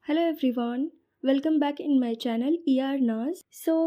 Hello everyone, welcome back in my channel नाज।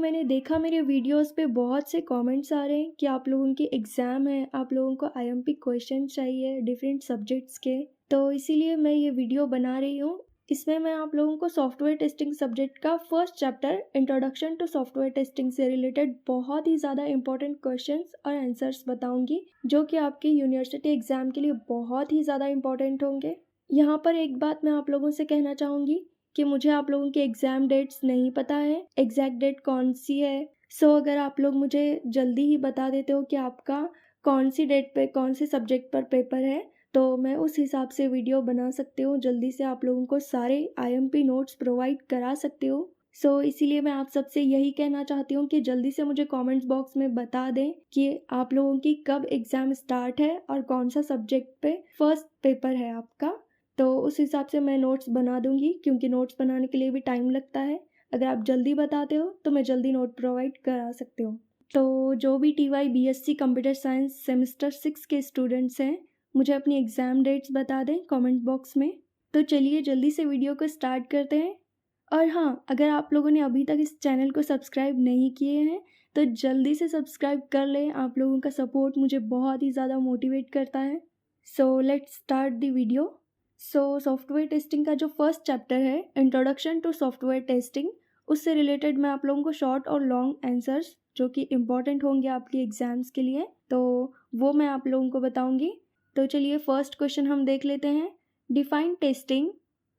मैंने देखा मेरे वीडियोस पे बहुत से कमेंट्स आ रहे हैं कि आप लोगों की एग्ज़ाम है, आप लोगों को आईएमपी क्वेश्चन चाहिए डिफरेंट सब्जेक्ट्स के। तो इसीलिए मैं ये वीडियो बना रही हूँ। इसमें मैं आप लोगों को सॉफ्टवेयर टेस्टिंग सब्जेक्ट का first chapter introduction to software testing से रिलेटेड बहुत ही ज़्यादा इंपॉर्टेंट क्वेश्चंस और आंसर्स बताऊंगी, जो कि आपके यूनिवर्सिटी एग्ज़ाम के लिए बहुत ही ज़्यादा इंपॉर्टेंट होंगे। यहाँ पर एक बात मैं आप लोगों से कहना चाहूँगी कि मुझे आप लोगों के एग्ज़ाम डेट्स नहीं पता है, एग्जैक्ट डेट कौन सी है। अगर आप लोग मुझे जल्दी ही बता देते हो कि आपका कौन सी डेट पे कौन से सब्जेक्ट पर पेपर है, तो मैं उस हिसाब से वीडियो बना सकती हूँ, जल्दी से आप लोगों को सारे आईएमपी नोट्स प्रोवाइड करा सकती हूँ। इसीलिए मैं आप सबसे यही कहना चाहती हूँ कि जल्दी से मुझे कमेंट्स बॉक्स में बता दें कि आप लोगों की कब एग्ज़ाम स्टार्ट है और कौन सा सब्जेक्ट पे फर्स्ट पेपर है आपका। तो उस हिसाब से मैं नोट्स बना दूंगी, क्योंकि नोट्स बनाने के लिए भी टाइम लगता है। अगर आप जल्दी बताते हो तो मैं जल्दी नोट प्रोवाइड करा सकती हूँ। तो जो भी TY BSc computer science semester 6 के स्टूडेंट्स हैं, मुझे अपनी एग्ज़ाम डेट्स बता दें कमेंट बॉक्स में। तो चलिए जल्दी से वीडियो को स्टार्ट करते हैं। और हाँ, अगर आप लोगों ने अभी तक इस चैनल को सब्सक्राइब नहीं किए हैं तो जल्दी से सब्सक्राइब कर लें। आप लोगों का सपोर्ट मुझे बहुत ही ज़्यादा मोटिवेट करता है। Let's start the video. Software testing का जो फर्स्ट चैप्टर है इंट्रोडक्शन टू सॉफ्टवेयर टेस्टिंग, उससे रिलेटेड मैं आप लोगों को शॉर्ट और लॉन्ग आंसर्स जो कि इम्पॉर्टेंट होंगे आपके एग्जाम्स के लिए, तो वो मैं आप लोगों को बताऊंगी। तो चलिए फर्स्ट क्वेश्चन हम देख लेते हैं। Define testing.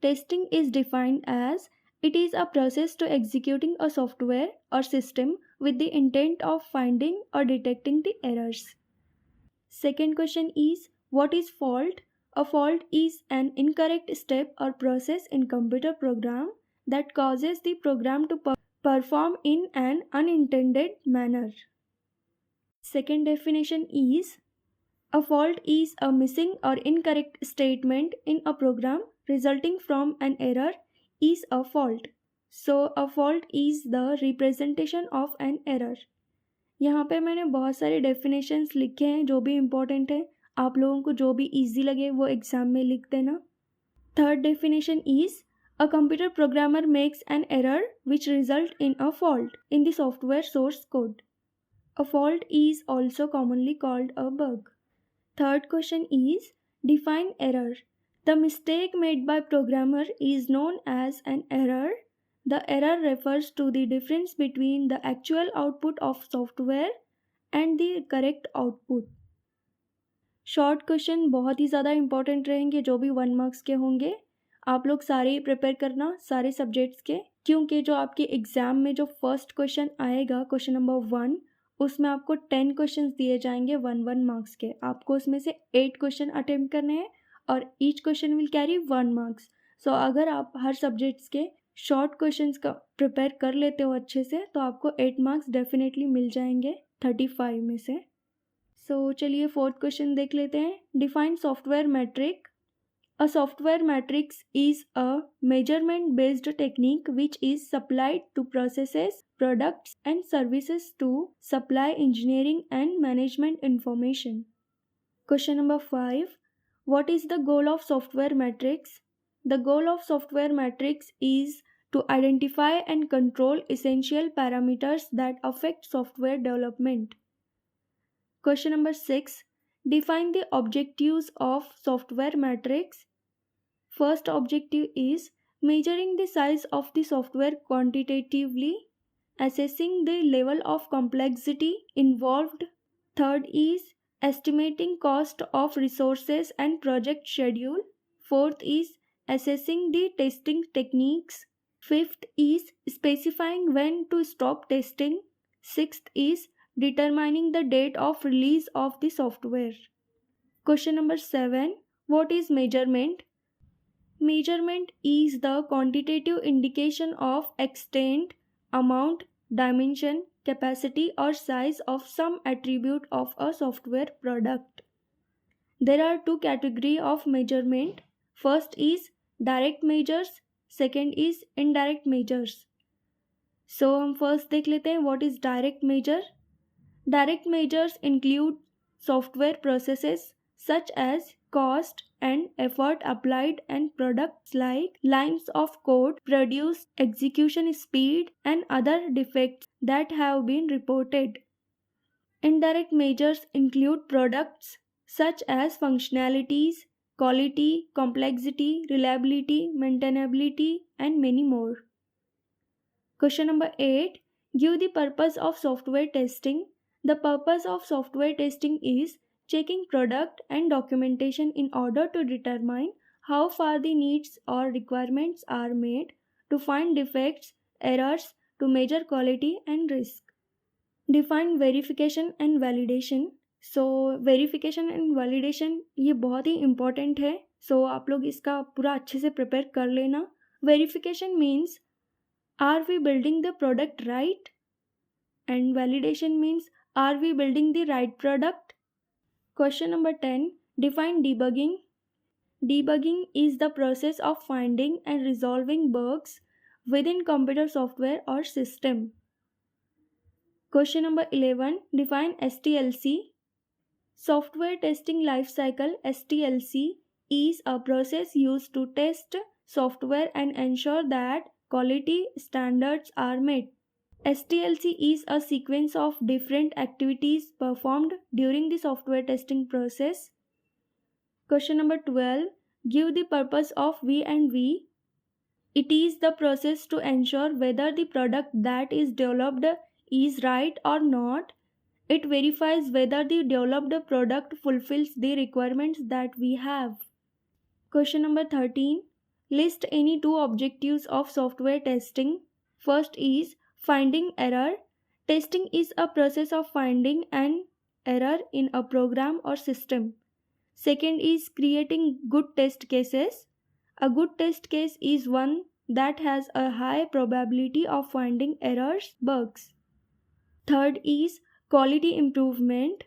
Testing is defined as it is a process to executing a software और system with the intent of finding or detecting the errors. Second question is, what is fault? A fault is an incorrect step or process in computer program that causes the program to perform in an unintended manner. Second definition is, a fault is a missing or incorrect statement in a program resulting from an error is a fault. A fault is the representation of an error. यहाँ पे मैंने बहुत सारे definitions लिखे हैं जो भी important है। आप लोगों को जो भी इजी लगे वो एग्जाम में लिख देना। Third definition is, a computer programmer makes an error which result in a fault in the software source code. A fault is also commonly called a bug. Third question is, define error. The mistake made by programmer is known as an error. The error refers to the difference between the actual output of software and the correct output. Short question बहुत ही ज़्यादा important रहेंगे, जो भी 1 marks के होंगे। आप लोग सारे ही प्रिपेयर करना सारे सब्जेक्ट्स के, क्योंकि जो आपके एग्ज़ाम में जो फर्स्ट क्वेश्चन आएगा, क्वेश्चन नंबर 1, उसमें आपको 10 क्वेश्चंस दिए जाएंगे 1 मार्क्स के। आपको उसमें से 8 क्वेश्चन अटेम्प्ट करने हैं और each question will carry 1 marks. अगर आप हर सब्जेक्ट्स के शॉर्ट क्वेश्चंस का प्रिपेयर कर लेते हो अच्छे से, तो आपको 8 मार्क्स डेफिनेटली मिल जाएंगे 35 में से। चलिए फोर्थ क्वेश्चन देख लेते हैं। Define software metric. A software metrics is a measurement based technique which is supplied to processes, products and services to supply engineering and management information. Question number 5, what is the goal of software metrics? The goal of software matrix is to identify and control essential parameters that affect software development. Question number 6. Define the objectives of software matrix. First objective is measuring the size of the software quantitatively, assessing the level of complexity involved. Third is estimating cost of resources and project schedule. Fourth is assessing the testing techniques. Fifth is specifying when to stop testing. Sixth is determining the date of release of the software. Question number 7. What is measurement? Measurement is the quantitative indication of extent, amount, dimension, capacity or size of some attribute of a software product. There are two categories of measurement. First is direct measures, second is indirect measures. हम first देख लेते हैं what is direct measure. Direct measures include software processes such as cost, and effort applied, and products like lines of code produce, execution speed, and other defects that have been reported. Indirect measures include products such as functionalities, quality, complexity, reliability, maintainability, and many more. Question number 8. Give the purpose of software testing. The purpose of software testing is checking product and documentation in order to determine how far the needs or requirements are made, to find defects, errors, to measure quality and risk. Define verification and validation. So verification and validation ये बहुत ही important है. सो आप लोग इसका पूरा अच्छे से prepare कर लेना. Verification means are we building the product right, and validation means are we building the right product. Question number 10. Define debugging. Debugging is the process of finding and resolving bugs within computer software or system. Question number 11. Define STLC. Software testing lifecycle STLC is a process used to test software and ensure that quality standards are met. STLC is a sequence of different activities performed during the software testing process. Question number 12. Give the purpose of V&V. It is the process to ensure whether the product that is developed is right or not. It verifies whether the developed product fulfills the requirements that we have. Question number 13. List any two objectives of software testing. First is finding error. Testing is a process of finding an error in a program or system. Second is creating good test cases. A good test case is one that has a high probability of finding errors, bugs. Third is quality improvement.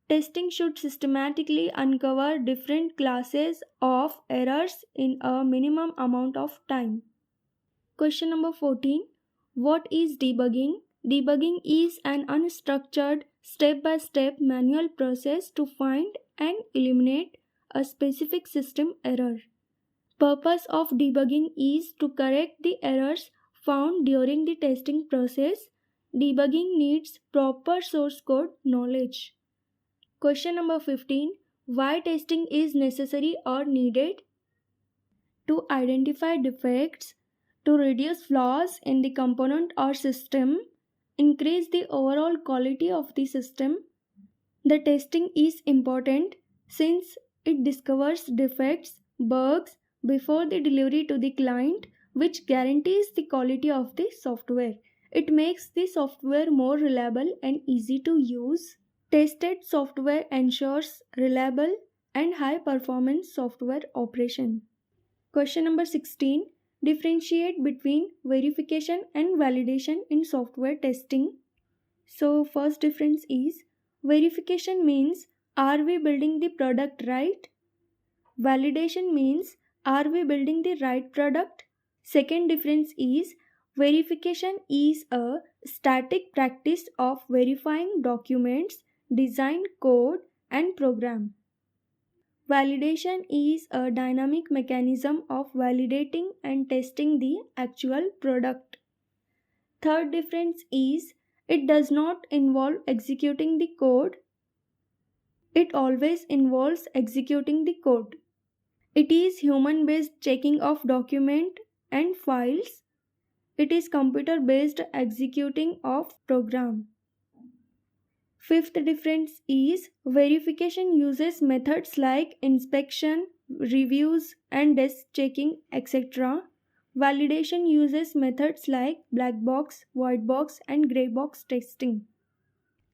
Testing should systematically uncover different classes of errors in a minimum amount of time. Question number 14. What is debugging? Debugging is an unstructured, step-by-step manual process to find and eliminate a specific system error. Purpose of debugging is to correct the errors found during the testing process. Debugging needs proper source code knowledge. Question number 15. Why testing is necessary or needed? To identify defects, to reduce flaws in the component or system, increase the overall quality of the system. The testing is important since it discovers defects, bugs before the delivery to the client, which guarantees the quality of the software. It makes the software more reliable and easy to use. Tested software ensures reliable and high performance software operation. Question number 16. Differentiate between verification and validation in software testing. So first difference is verification means are we building the product right? Validation means are we building the right product? Second difference is verification is a static practice of verifying documents, design, code, and program. Validation is a dynamic mechanism of validating and testing the actual product. Third difference is it does not involve executing the code. It always involves executing the code. It is human-based checking of document and files. It is computer-based executing of program. Fifth difference is verification uses methods like inspection, reviews, and desk checking, etc. Validation uses methods like black box, white box, and gray box testing.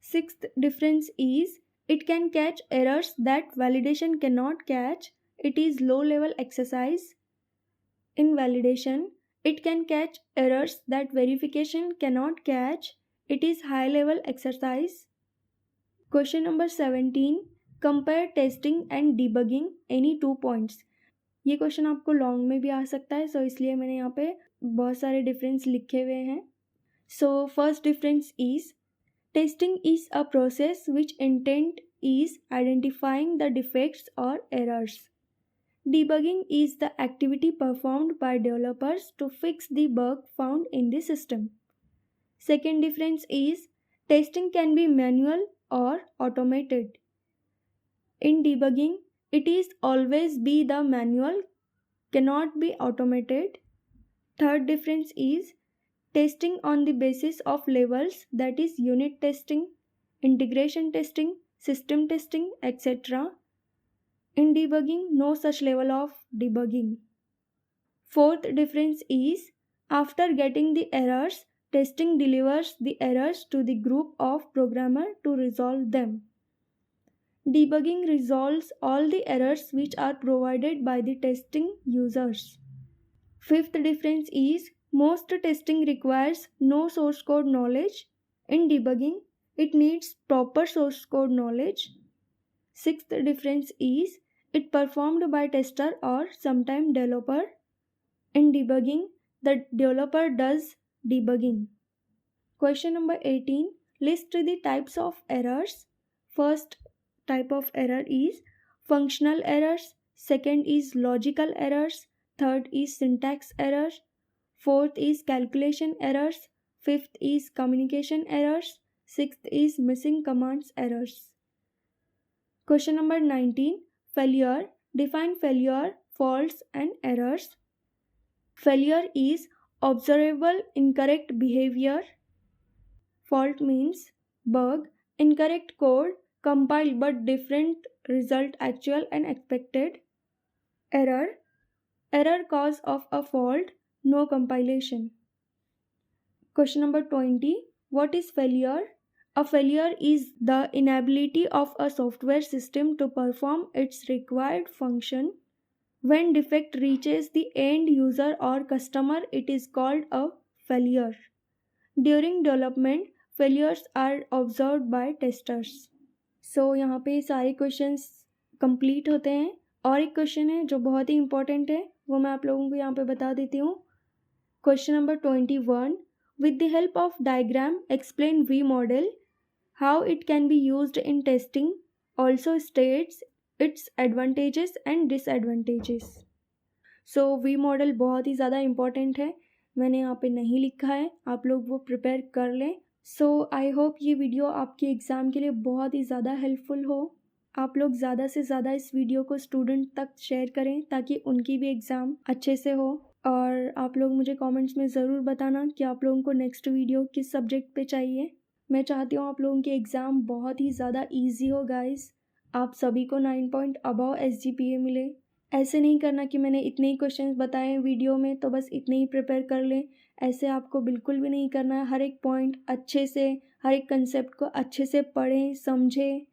Sixth difference is it can catch errors that validation cannot catch. It is low-level exercise. In validation, it can catch errors that verification cannot catch. It is high-level exercise. Question number 17. Compare testing and debugging any two points. ये question आपको long में भी आ सकता है, सो इसलिए मैंने यहाँ पे बहुत सारे डिफरेंस लिखे हुए हैं. So first difference is testing is a process which intent is identifying the defects or errors. Debugging is the activity performed by developers to fix the bug found in the system. Second difference is testing can be manual or automated. In debugging, it is always be the manual, cannot be automated. Third difference is testing on the basis of levels, that is unit testing, integration testing, system testing, etc. In debugging, no such level of debugging. Fourth difference is after getting the errors, testing delivers the errors to the group of programmer to resolve them. Debugging resolves all the errors which are provided by the testing users. Fifth difference is most testing requires no source code knowledge. In debugging, it needs proper source code knowledge. Sixth difference is it performed by tester or sometime developer. In debugging, the developer does debugging. Question number 18. List the types of errors. First type of error is functional errors. Second is logical errors. Third is syntax errors. Fourth is calculation errors. Fifth is communication errors. Sixth is missing commands errors. Question number 19. Failure. Define failure, faults and errors. Failure is observable incorrect behavior. Fault means bug, incorrect code, compiled but different result actual and expected. Error, error cause of a fault, no compilation. Question number 20. What is failure? A failure is the inability of a software system to perform its required function. When defect reaches the end user or customer, it is called a failure. During development, failures are observed by testers. So यहाँ पे सारे questions complete होते हैं और एक question है जो बहुत ही इंपॉर्टेंट है, वो मैं आप लोगों को यहाँ पे बता देती हूँ. Question number 21. With the help of diagram, explain V model, how it can be used in testing, also states its advantages and disadvantages. So V model बहुत ही ज़्यादा इम्पॉर्टेंट है, मैंने यहाँ पे नहीं लिखा है, आप लोग वो प्रिपेयर कर लें. सो आई होप ये वीडियो आपके एग्ज़ाम के लिए बहुत ही ज़्यादा हेल्पफुल हो. आप लोग ज़्यादा से ज़्यादा इस वीडियो को स्टूडेंट तक शेयर करें ताकि उनकी भी एग्ज़ाम अच्छे से हो. और आप लोग मुझे कमेंट्स में ज़रूर बताना कि आप लोगों को नेक्स्ट वीडियो किस सब्जेक्ट पे चाहिए. मैं चाहती हूँ आप लोगों के एग्ज़ाम बहुत ही ज़्यादा ईजी हो गाइस, आप सभी को 9 पॉइंट अबव SGPA मिले. ऐसे नहीं करना कि मैंने इतने ही क्वेश्चंस बताए वीडियो में तो बस इतने ही प्रिपेयर कर लें. ऐसे आपको बिल्कुल भी नहीं करना है. हर एक पॉइंट अच्छे से, हर एक कंसेप्ट को अच्छे से पढ़ें, समझें.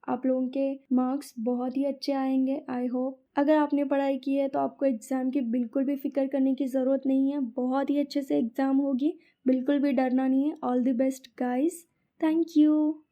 आप लोगों के मार्क्स बहुत ही अच्छे आएंगे आई होप. अगर आपने पढ़ाई की है तो आपको एग्ज़ाम की बिल्कुल भी फ़िक्र करने की ज़रूरत नहीं है, बहुत ही अच्छे से एग्ज़ाम होगी, बिल्कुल भी डरना नहीं है. All the best guys, thank you.